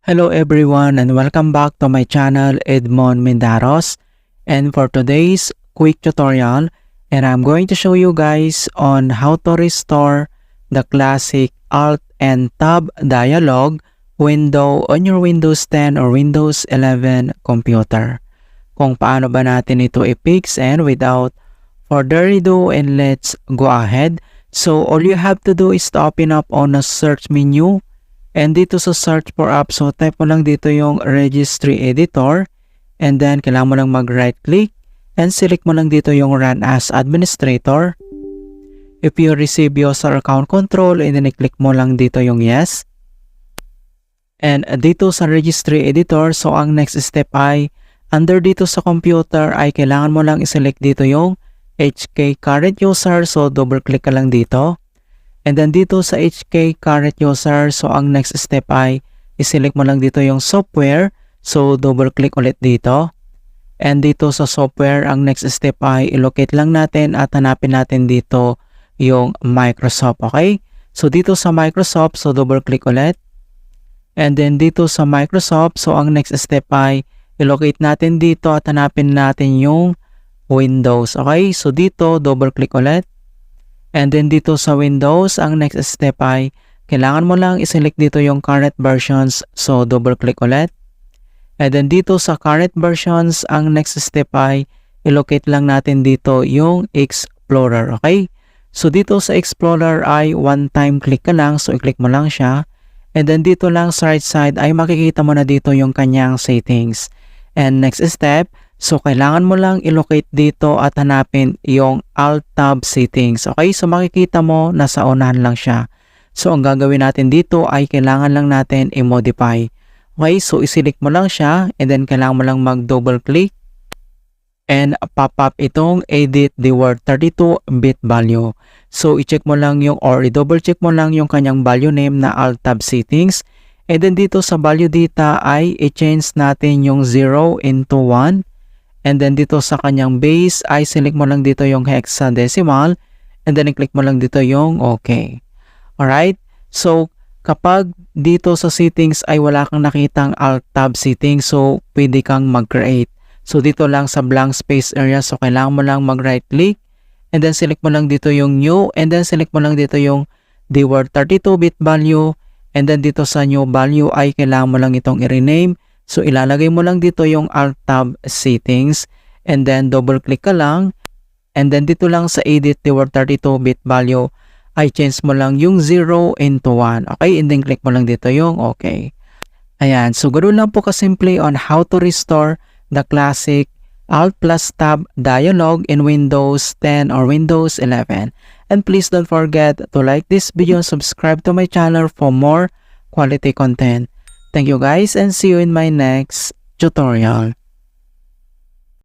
Hello everyone and welcome back to my channel Edmond Mendaros, and for today's quick tutorial and I'm going to show you guys on how to restore the classic Alt and Tab dialog window on your Windows 10 or Windows 11 computer. Kung paano ba natin ito i-fix, and without further ado, and let's go ahead. So all you have to do is to open up on a search menu. And dito sa search for apps, so type mo lang dito yung registry editor. And then, kailangan mo lang mag-right click. And select mo lang dito yung run as administrator. If you receive user account control, and then i-click mo lang dito yung yes. And dito sa registry editor, so ang next step ay, under dito sa computer ay kailangan mo lang i-select dito yung HK current user. So double click ka lang dito. And then dito sa HK current user, so ang next step ay i-select mo lang dito yung software. So double click ulit dito. And dito sa software, ang next step ay i-locate lang natin at hanapin natin dito yung Microsoft. Okay? So dito sa Microsoft, so double click ulit. And then dito sa Microsoft, so ang next step ay i-locate natin dito at hanapin natin yung Windows. Okay? So dito double click ulit. And then dito sa Windows, ang next step ay kailangan mo lang i-select dito yung current versions. So double click ulit. And then dito sa current versions, ang next step ay i-locate lang natin dito yung Explorer. Okay? So dito sa Explorer ay one time click ka lang. So i-click mo lang siya. And then dito lang sa right side ay makikita mo na dito yung kanyang settings. And next step, so kailangan mo lang i-locate dito at hanapin yung Alt-Tab settings. Okay, so makikita mo nasa unahan lang siya. So ang gagawin natin dito ay kailangan lang natin i-modify. Okay, so i-select mo lang siya and then kailangan mo lang mag-double click and pop up itong edit the word 32-bit value. So i-check mo lang yung or i-double check mo lang yung kanyang value name na Alt-Tab settings. And then dito sa value data ay i-change natin yung 0 into 1. And then dito sa kanyang base ay select mo lang dito yung hexadecimal. And then i-click mo lang dito yung OK. Alright? So, kapag dito sa settings ay wala kang nakitang Alt-Tab settings, so pwede kang mag-create. So, dito lang sa blank space area, so kailangan mo lang mag-right click. And then select mo lang dito yung new. And then select mo lang dito yung the word 32-bit value. And then dito sa new value ay kailangan mo lang itong i-rename. So, ilalagay mo lang dito yung Alt-Tab settings and then double-click ka lang. And then dito lang sa edit the word 32-bit value ay change mo lang yung 0 into 1. Okay? And then click mo lang dito yung OK. Ayan. So, ganoon lang po kasimple on how to restore the classic Alt plus Tab dialog in Windows 10 or Windows 11. And please don't forget to like this video and subscribe to my channel for more quality content. Thank you guys and see you in my next tutorial.